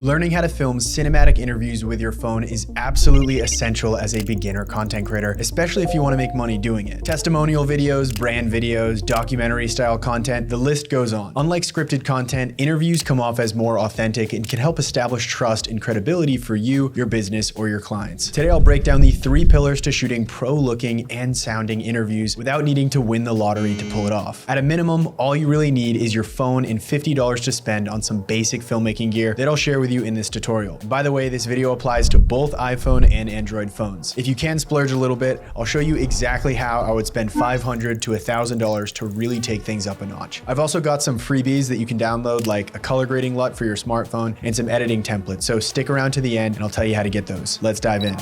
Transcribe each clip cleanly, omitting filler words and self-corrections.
Learning how to film cinematic interviews with your phone is absolutely essential as a beginner content creator, especially if you want to make money doing it. Testimonial videos, brand videos, documentary style content, the list goes on. Unlike scripted content, interviews come off as more authentic and can help establish trust and credibility for you, your business, or your clients. Today, I'll break down the 3 pillars to shooting pro-looking and sounding interviews without needing to win the lottery to pull it off. At a minimum, all you really need is your phone and $50 to spend on some basic filmmaking gear that I'll share with you in this tutorial. By the way, this video applies to both iPhone and Android phones. If you can splurge a little bit, I'll show you exactly how I would spend $500 to $1,000 to really take things up a notch. I've also got some freebies that you can download, like a color grading LUT for your smartphone and some editing templates, so stick around to the end and I'll tell you how to get those. Let's dive in.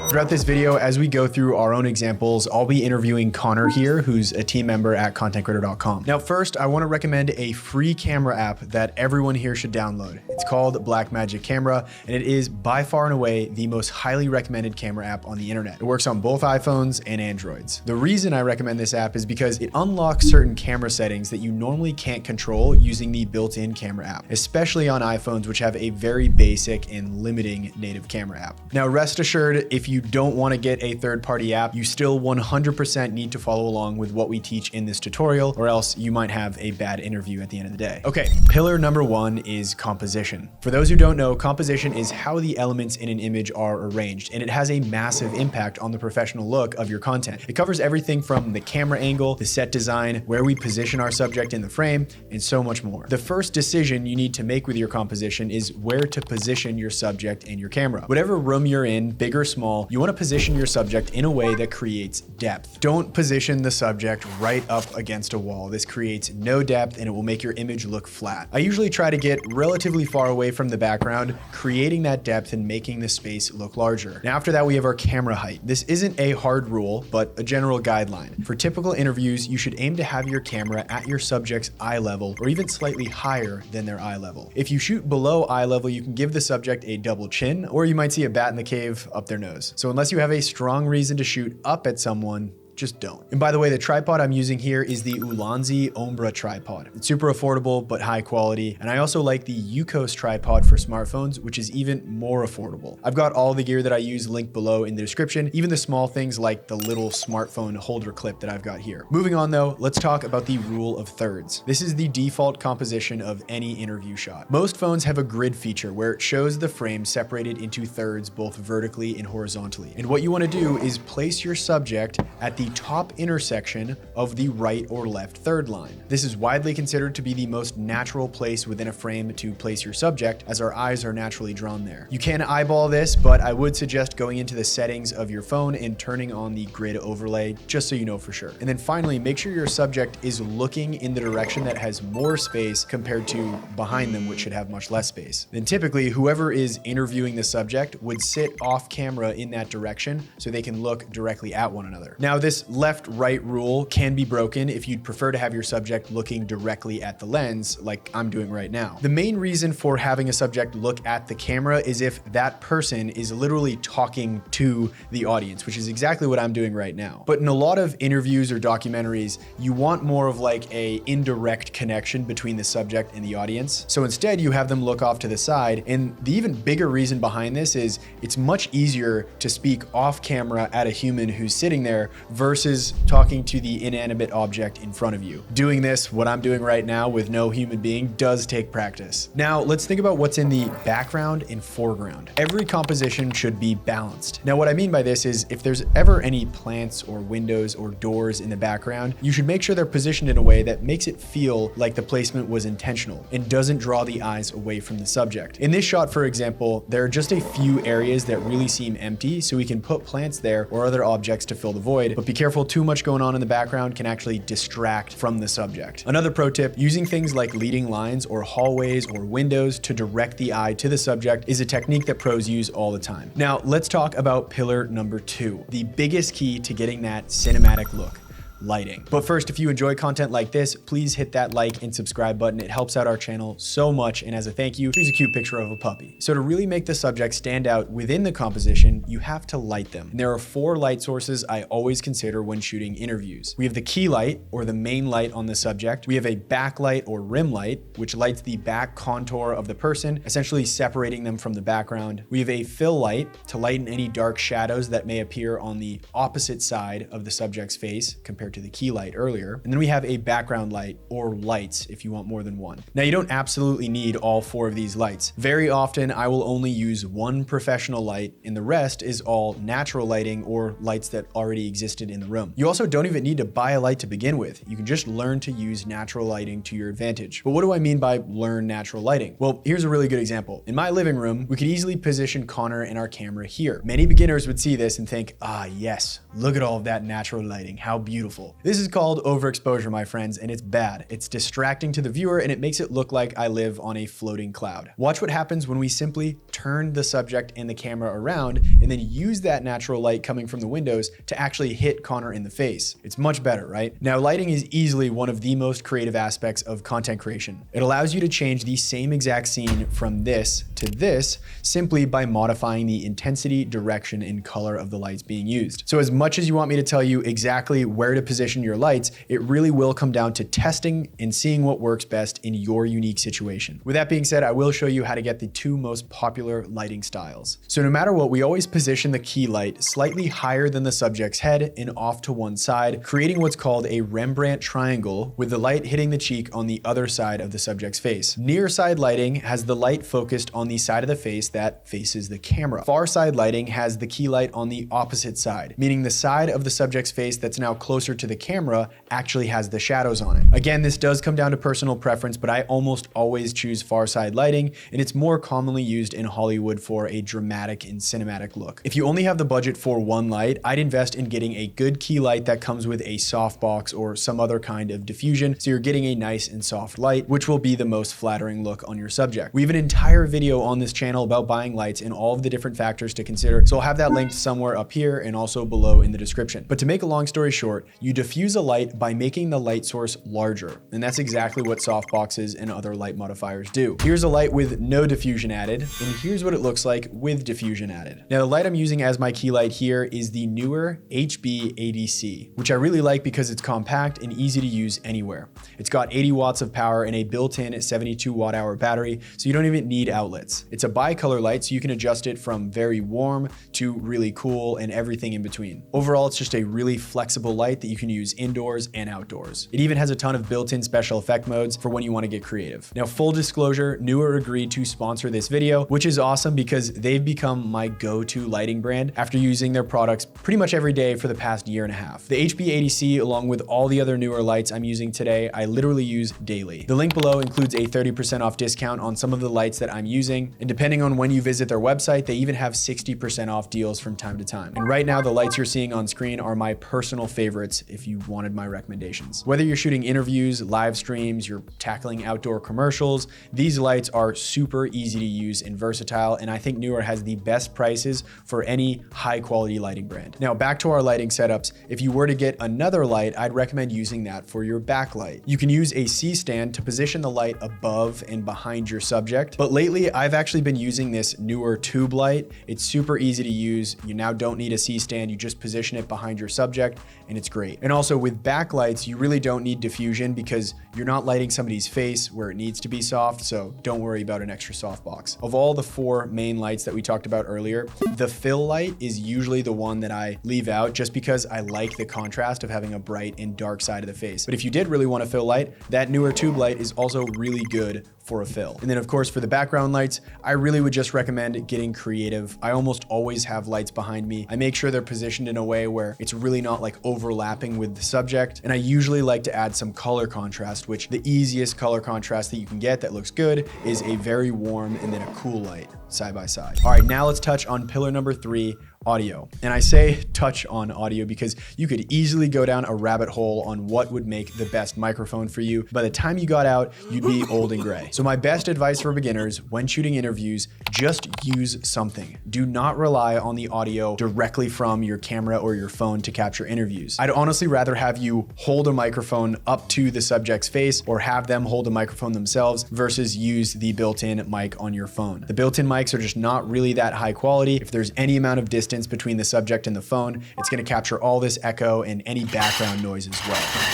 Throughout this video, as we go through our own examples, I'll be interviewing Connor here, who's a team member at ContentCreator.com. Now, first, I want to recommend a free camera app that everyone here should download. It's called Blackmagic Camera, and it is by far and away the most highly recommended camera app on the internet. It works on both iPhones and Androids. The reason I recommend this app is because it unlocks certain camera settings that you normally can't control using the built-in camera app, especially on iPhones, which have a very basic and limiting native camera app. Now, rest assured, if you don't want to get a third-party app, you still 100% need to follow along with what we teach in this tutorial, or else you might have a bad interview at the end of the day. Okay, pillar number 1 is composition. For those who don't know, composition is how the elements in an image are arranged, and it has a massive impact on the professional look of your content. It covers everything from the camera angle, the set design, where we position our subject in the frame, and so much more. The first decision you need to make with your composition is where to position your subject and your camera. Whatever room you're in, big or small, you want to position your subject in a way that creates depth. Don't position the subject right up against a wall. This creates no depth and it will make your image look flat. I usually try to get relatively far away from the background, creating that depth and making the space look larger. Now, after that, we have our camera height. This isn't a hard rule, but a general guideline. For typical interviews, you should aim to have your camera at your subject's eye level or even slightly higher than their eye level. If you shoot below eye level, you can give the subject a double chin, or you might see a bat in the cave up their nose. So unless you have a strong reason to shoot up at someone, just don't. And by the way, the tripod I'm using here is the Ulanzi Ombra tripod. It's super affordable, but high quality. And I also like the Yukos tripod for smartphones, which is even more affordable. I've got all the gear that I use linked below in the description, even the small things like the little smartphone holder clip that I've got here. Moving on though, let's talk about the rule of thirds. This is the default composition of any interview shot. Most phones have a grid feature where it shows the frame separated into thirds, both vertically and horizontally. And what you want to do is place your subject at the top intersection of the right or left third line. This is widely considered to be the most natural place within a frame to place your subject, as our eyes are naturally drawn there. You can eyeball this, but I would suggest going into the settings of your phone and turning on the grid overlay, just so you know for sure. And then finally, make sure your subject is looking in the direction that has more space compared to behind them, which should have much less space. Then typically, whoever is interviewing the subject would sit off camera in that direction so they can look directly at one another. Now, this left-right rule can be broken if you'd prefer to have your subject looking directly at the lens, like I'm doing right now. The main reason for having a subject look at the camera is if that person is literally talking to the audience, which is exactly what I'm doing right now. But in a lot of interviews or documentaries, you want more of like a indirect connection between the subject and the audience. So instead, you have them look off to the side. And the even bigger reason behind this is it's much easier to speak off camera at a human who's sitting there versus talking to the inanimate object in front of you. Doing this, what I'm doing right now with no human being, does take practice. Now, let's think about what's in the background and foreground. Every composition should be balanced. Now, what I mean by this is if there's ever any plants or windows or doors in the background, you should make sure they're positioned in a way that makes it feel like the placement was intentional and doesn't draw the eyes away from the subject. In this shot, for example, there are just a few areas that really seem empty, so we can put plants there or other objects to fill the void, but be careful, too much going on in the background can actually distract from the subject. Another pro tip, using things like leading lines or hallways or windows to direct the eye to the subject is a technique that pros use all the time. Now, let's talk about pillar number 2, the biggest key to getting that cinematic look: lighting. But first, if you enjoy content like this, please hit that like and subscribe button. It helps out our channel so much. And as a thank you, here's a cute picture of a puppy. So to really make the subject stand out within the composition, you have to light them. And there are 4 light sources I always consider when shooting interviews. We have the key light, or the main light on the subject. We have a backlight or rim light, which lights the back contour of the person, essentially separating them from the background. We have a fill light to lighten any dark shadows that may appear on the opposite side of the subject's face compared to the key light earlier. And then we have a background light, or lights if you want more than one. Now, you don't absolutely need all 4 of these lights. Very often I will only use one professional light, and the rest is all natural lighting or lights that already existed in the room. You also don't even need to buy a light to begin with. You can just learn to use natural lighting to your advantage. But what do I mean by learn natural lighting? Well, here's a really good example. In my living room, we could easily position Connor and our camera here. Many beginners would see this and think, ah, yes, look at all of that natural lighting, how beautiful. This is called overexposure, my friends, and it's bad. It's distracting to the viewer, and it makes it look like I live on a floating cloud. Watch what happens when we simply turn the subject and the camera around and then use that natural light coming from the windows to actually hit Connor in the face. It's much better, right? Now, lighting is easily one of the most creative aspects of content creation. It allows you to change the same exact scene from this to this simply by modifying the intensity, direction, and color of the lights being used. So as much as you want me to tell you exactly where to position your lights, it really will come down to testing and seeing what works best in your unique situation. With that being said, I will show you how to get the 2 most popular lighting styles. So no matter what, we always position the key light slightly higher than the subject's head and off to one side, creating what's called a Rembrandt triangle, with the light hitting the cheek on the other side of the subject's face. Near side lighting has the light focused on the side of the face that faces the camera. Far side lighting has the key light on the opposite side, meaning the side of the subject's face that's now closer to the camera actually has the shadows on it. Again, this does come down to personal preference, but I almost always choose far side lighting, and it's more commonly used in Hollywood for a dramatic and cinematic look. If you only have the budget for one light, I'd invest in getting a good key light that comes with a softbox or some other kind of diffusion, so you're getting a nice and soft light, which will be the most flattering look on your subject. We have an entire video on this channel about buying lights and all of the different factors to consider, so I'll have that linked somewhere up here and also below in the description. But to make a long story short, you diffuse a light by making the light source larger, and that's exactly what softboxes and other light modifiers do. Here's a light with no diffusion added, and here's what it looks like with diffusion added. Now, the light I'm using as my key light here is the Neewer HB80C, which I really like because it's compact and easy to use anywhere. It's got 80 watts of power and a built-in 72 watt-hour battery, so you don't even need outlets. It's a bicolor light, so you can adjust it from very warm to really cool and everything in between. Overall, it's just a really flexible light that you can use indoors and outdoors. It even has a ton of built-in special effect modes for when you want to get creative. Now, full disclosure, Neewer agreed to sponsor this video, which is awesome because they've become my go-to lighting brand after using their products pretty much every day for the past year and a half. The HB80C, along with all the other Neewer lights I'm using today, I literally use daily. The link below includes a 30% off discount on some of the lights that I'm using, and depending on when you visit their website, they even have 60% off deals from time to time. And right now, the lights you're seeing on screen are my personal favorites if you wanted my recommendations. Whether you're shooting interviews, live streams, you're tackling outdoor commercials, these lights are super easy to use and versatile, and I think Neewer has the best prices for any high quality lighting brand. Now, back to our lighting setups. If you were to get another light, I'd recommend using that for your backlight. You can use a C-stand to position the light above and behind your subject, but lately I've actually been using this Neewer tube light. It's super easy to use. You now don't need a C-stand, you just position it behind your subject, and it's great. And also with backlights, you really don't need diffusion because you're not lighting somebody's face where it needs to be soft, so don't worry about an extra softbox. Of all the 4 main lights that we talked about earlier, the fill light is usually the one that I leave out just because I like the contrast of having a bright and dark side of the face. But if you did really want a fill light, that Neewer tube light is also really good for a fill. And then of course, for the background lights, I really would just recommend getting creative. I almost always have lights behind me. I make sure they're positioned in a way where it's really not like overlapping with the subject. And I usually like to add some color contrast, which the easiest color contrast that you can get that looks good is a very warm and then a cool light side by side. All right, now let's touch on pillar number 3, audio. And I say touch on audio because you could easily go down a rabbit hole on what would make the best microphone for you. By the time you got out, you'd be old and gray. So my best advice for beginners when shooting interviews, just use something. Do not rely on the audio directly from your camera or your phone to capture interviews. I'd honestly rather have you hold a microphone up to the subject's face or have them hold a microphone themselves versus use the built-in mic on your phone. The built-in mics are just not really that high quality. If there's any amount of distance between the subject and the phone, it's going to capture all this echo and any background noise as well.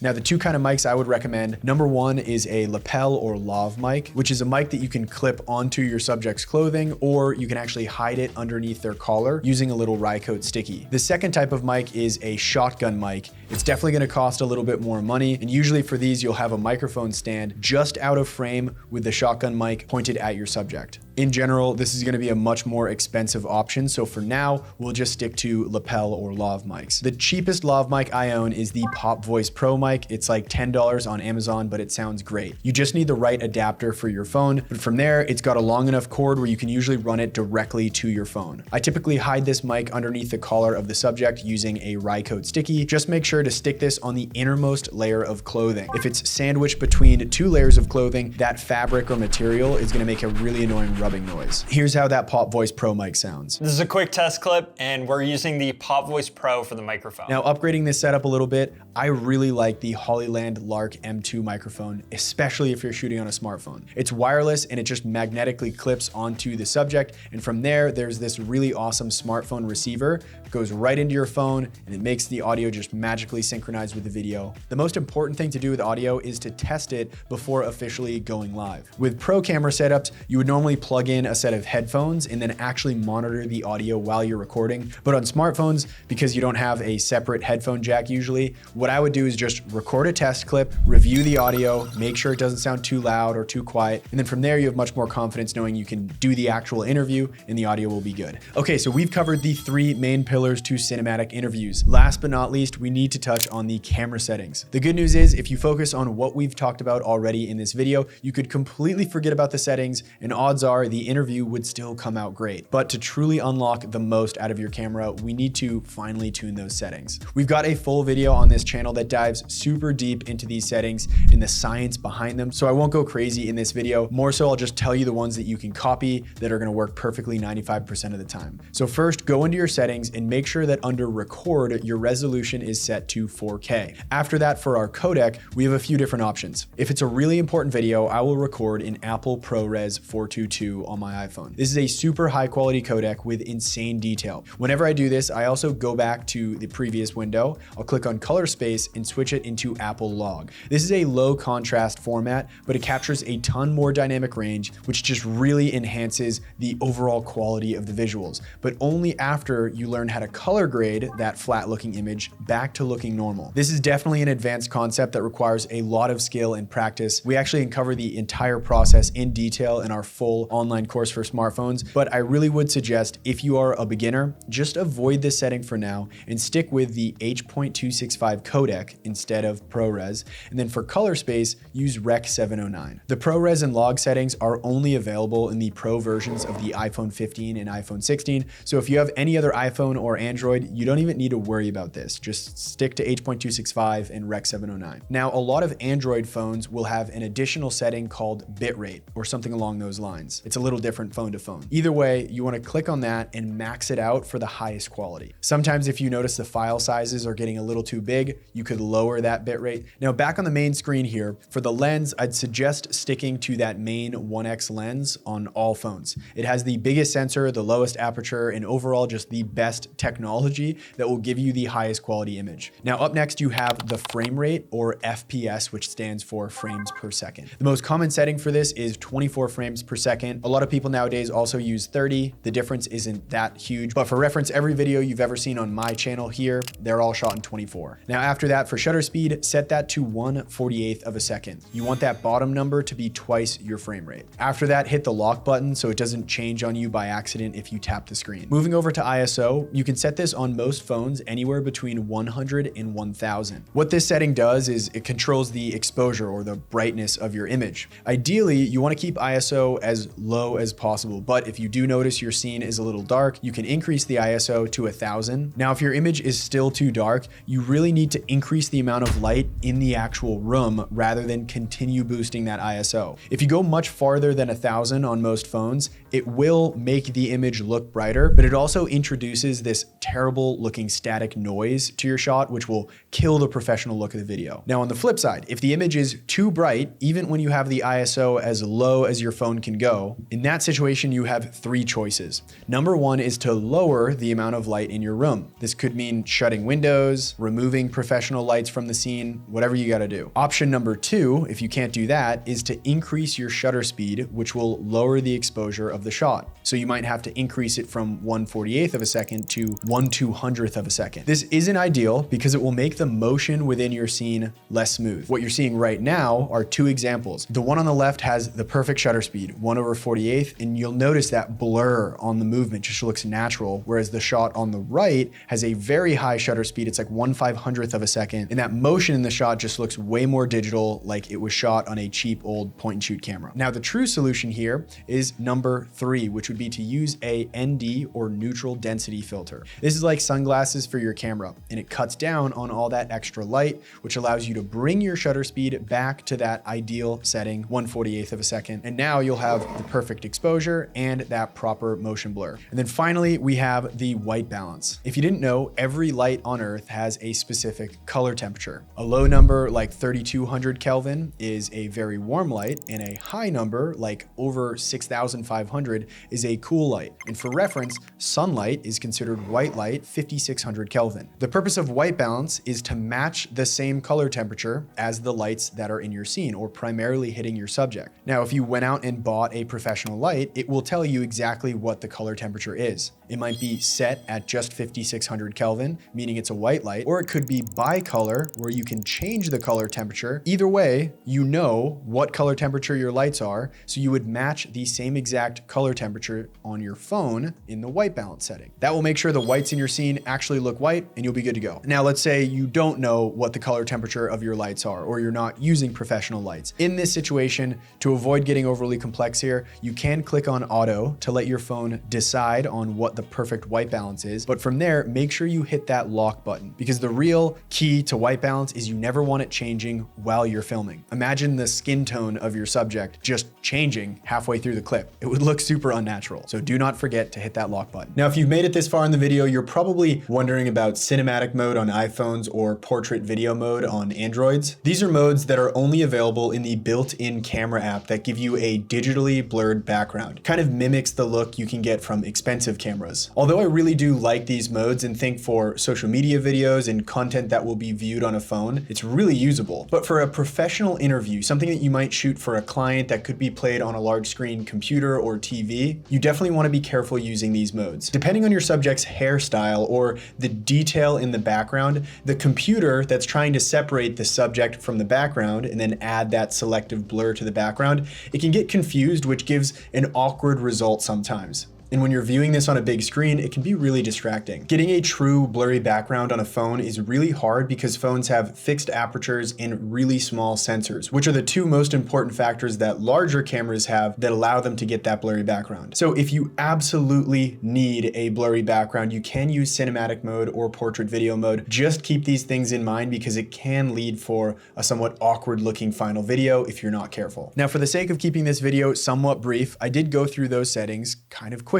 Now, the two kind of mics I would recommend, number one is a lapel or lav mic, which is a mic that you can clip onto your subject's clothing, or you can actually hide it underneath their collar using a little Rycote sticky. The second type of mic is a shotgun mic. It's definitely going to cost a little bit more money, and usually for these, you'll have a microphone stand just out of frame with the shotgun mic pointed at your subject. In general, this is going to be a much more expensive option, so for now, we'll just stick to lapel or lav mics. The cheapest lav mic I own is the Pop Voice Pro mic. It's like $10 on Amazon, but it sounds great. You just need the right adapter for your phone, but from there, it's got a long enough cord where you can usually run it directly to your phone. I typically hide this mic underneath the collar of the subject using a Rycote sticky. Just make sure to stick this on the innermost layer of clothing. If it's sandwiched between two layers of clothing, that fabric or material is going to make a really annoying rubbing noise. Here's how that Pop Voice Pro mic sounds. This is a quick test clip, and we're using the Pop Voice Pro for the microphone. Now, upgrading this setup a little bit, I really like the Hollyland Lark M2 microphone, especially if you're shooting on a smartphone. It's wireless and it just magnetically clips onto the subject, and from there, there's this really awesome smartphone receiver. It goes right into your phone, and it makes the audio just magically synchronize with the video. The most important thing to do with audio is to test it before officially going live. With pro camera setups, you would normally plug in a set of headphones and then actually monitor the audio while you're recording. But on smartphones, because you don't have a separate headphone jack usually, what I would do is just record a test clip, review the audio, make sure it doesn't sound too loud or too quiet, and then from there you have much more confidence knowing you can do the actual interview and the audio will be good. Okay, so we've covered the three main pillars to cinematic interviews. Last but not least, we need to touch on the camera settings. The good news is if you focus on what we've talked about already in this video, you could completely forget about the settings, and odds are the interview would still come out great. But to truly unlock the most out of your camera, we need to finely tune those settings. We've got a full video on this channel that dives super deep into these settings and the science behind them, so I won't go crazy in this video. More so, I'll just tell you the ones that you can copy that are going to work perfectly 95% of the time. So first, go into your settings and make sure that under record, your resolution is set to 4K. After that, for our codec, we have a few different options. If it's a really important video, I will record in Apple ProRes 422 on my iPhone. This is a super high quality codec with insane detail. Whenever I do this, I also go back to the previous window. I'll click on color space and switch it into Apple Log. This is a low contrast format, but it captures a ton more dynamic range, which just really enhances the overall quality of the visuals, but only after you learn how to color grade that flat looking image back to looking normal. This is definitely an advanced concept that requires a lot of skill and practice. We actually uncover the entire process in detail in our full online course for smartphones, but I really would suggest if you are a beginner, just avoid this setting for now and stick with the H.265 codec instead of ProRes, and then for color space, use Rec. 709. The ProRes and log settings are only available in the Pro versions of the iPhone 15 and iPhone 16, so if you have any other iPhone or Android, you don't even need to worry about this. Just stick to H.265 and Rec. 709. Now, a lot of Android phones will have an additional setting called bitrate or something along those lines. It's a little different phone to phone. Either way, you want to click on that and max it out for the highest quality. Sometimes if you notice the file sizes are getting a little too big, you could lower that bitrate. Now, back on the main screen here, for the lens, I'd suggest sticking to that main 1x lens on all phones. It has the biggest sensor, the lowest aperture, and overall just the best technology that will give you the highest quality image. Now, up next, you have the frame rate or FPS, which stands for frames per second. The most common setting for this is 24 frames per second. A lot of people nowadays also use 30. The difference isn't that huge, but for reference, every video you've ever seen on my channel here, they're all shot in 24. Now, after that, for shutter speed, set that to 1/48 of a second. You want that bottom number to be twice your frame rate. After that, hit the lock button so it doesn't change on you by accident if you tap the screen. Moving over to ISO, you can can set this on most phones anywhere between 100 and 1000. What this setting does is it controls the exposure or the brightness of your image. Ideally, you want to keep ISO as low as possible, but if you do notice your scene is a little dark, you can increase the ISO to 1000. Now, if your image is still too dark, you really need to increase the amount of light in the actual room rather than continue boosting that ISO. If you go much farther than 1000 on most phones, it will make the image look brighter, but it also introduces this terrible looking static noise to your shot, which will kill the professional look of the video. Now, on the flip side, if the image is too bright, even when you have the ISO as low as your phone can go, in that situation, you have three choices. Number one is to lower the amount of light in your room. This could mean shutting windows, removing professional lights from the scene, whatever you gotta do. Option number two, if you can't do that, is to increase your shutter speed, which will lower the exposure of the shot. So you might have to increase it from 1/48th of a second to 1/200th of a second. This isn't ideal because it will make the motion within your scene less smooth. What you're seeing right now are two examples. The one on the left has the perfect shutter speed, 1/48th, and you'll notice that blur on the movement just looks natural, whereas the shot on the right has a very high shutter speed. It's like 1/500th of a second, and that motion in the shot just looks way more digital, like it was shot on a cheap old point and shoot camera. Now, the true solution here is number three, which would be to use a ND or neutral density filter. This is like sunglasses for your camera, and it cuts down on all that extra light, which allows you to bring your shutter speed back to that ideal setting, 1/48th of a second. And now you'll have the perfect exposure and that proper motion blur. And then finally, we have the white balance. If you didn't know, every light on Earth has a specific color temperature. A low number like 3200 Kelvin is a very warm light, and a high number like over 6500 is a cool light. And for reference, sunlight is considered white light, 5600 Kelvin. The purpose of white balance is to match the same color temperature as the lights that are in your scene or primarily hitting your subject. Now, if you went out and bought a professional light, it will tell you exactly what the color temperature is. It might be set at just 5600 Kelvin, meaning it's a white light, or it could be bicolor, where you can change the color temperature. Either way, you know what color temperature your lights are, so you would match the same exact color temperature on your phone in the white balance setting. That will make sure the whites in your scene actually look white, and you'll be good to go. Now, let's say you don't know what the color temperature of your lights are, or you're not using professional lights. In this situation, to avoid getting overly complex here, you can click on auto to let your phone decide on what the perfect white balance is. But from there, make sure you hit that lock button, because the real key to white balance is you never want it changing while you're filming. Imagine the skin tone of your subject just changing halfway through the clip. It would look super unnatural. So do not forget to hit that lock button. Now, if you've made it this far in the video, you're probably wondering about cinematic mode on iPhones or portrait video mode on Androids. These are modes that are only available in the built-in camera app that give you a digitally blurred background. Kind of mimics the look you can get from expensive cameras. Although I really do like these modes and think for social media videos and content that will be viewed on a phone, it's really usable. But for a professional interview, something that you might shoot for a client that could be played on a large screen computer or TV, you definitely want to be careful using these modes. Depending on your subject's hairstyle or the detail in the background, the computer that's trying to separate the subject from the background and then add that selective blur to the background, it can get confused, which gives an awkward result sometimes. And when you're viewing this on a big screen, it can be really distracting. Getting a true blurry background on a phone is really hard because phones have fixed apertures and really small sensors, which are the two most important factors that larger cameras have that allow them to get that blurry background. So if you absolutely need a blurry background, you can use cinematic mode or portrait video mode. Just keep these things in mind because it can lead for a somewhat awkward looking final video if you're not careful. Now, for the sake of keeping this video somewhat brief, I did go through those settings kind of quickly.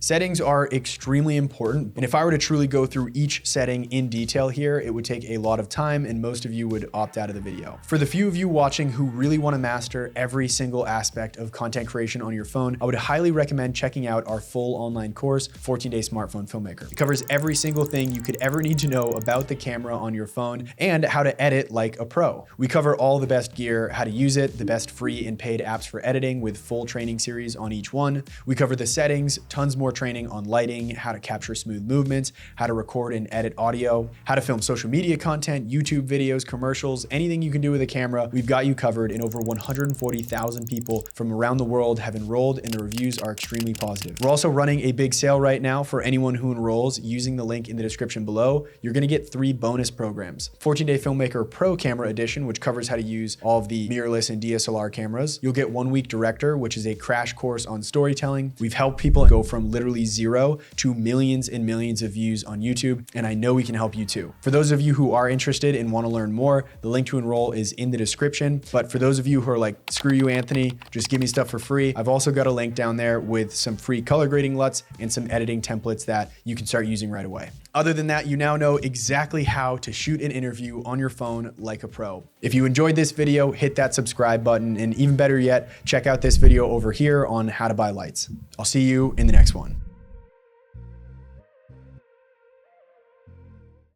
Settings are extremely important, and if I were to truly go through each setting in detail here, it would take a lot of time and most of you would opt out of the video. For the few of you watching who really want to master every single aspect of content creation on your phone, I would highly recommend checking out our full online course, 14-Day Smartphone Filmmaker. It covers every single thing you could ever need to know about the camera on your phone and how to edit like a pro. We cover all the best gear, how to use it, the best free and paid apps for editing with full training series on each one. We cover the settings, tons more more training on lighting, how to capture smooth movements, how to record and edit audio, how to film social media content, YouTube videos, commercials, anything you can do with a camera, we've got you covered, and over 140,000 people from around the world have enrolled, and the reviews are extremely positive. We're also running a big sale right now for anyone who enrolls using the link in the description below. You're gonna get 3 bonus programs. 14-Day Filmmaker Pro Camera Edition, which covers how to use all of the mirrorless and DSLR cameras. You'll get 1 Week Director, which is a crash course on storytelling. We've helped people go from literally 0 to millions and millions of views on YouTube, and I know we can help you too. For those of you who are interested and want to learn more, the link to enroll is in the description. But for those of you who are like, screw you, Anthony, just give me stuff for free, I've also got a link down there with some free color grading LUTs and some editing templates that you can start using right away. Other than that, you now know exactly how to shoot an interview on your phone like a pro. If you enjoyed this video, hit that subscribe button, and even better yet, check out this video over here on how to buy lights. I'll see you in the next one.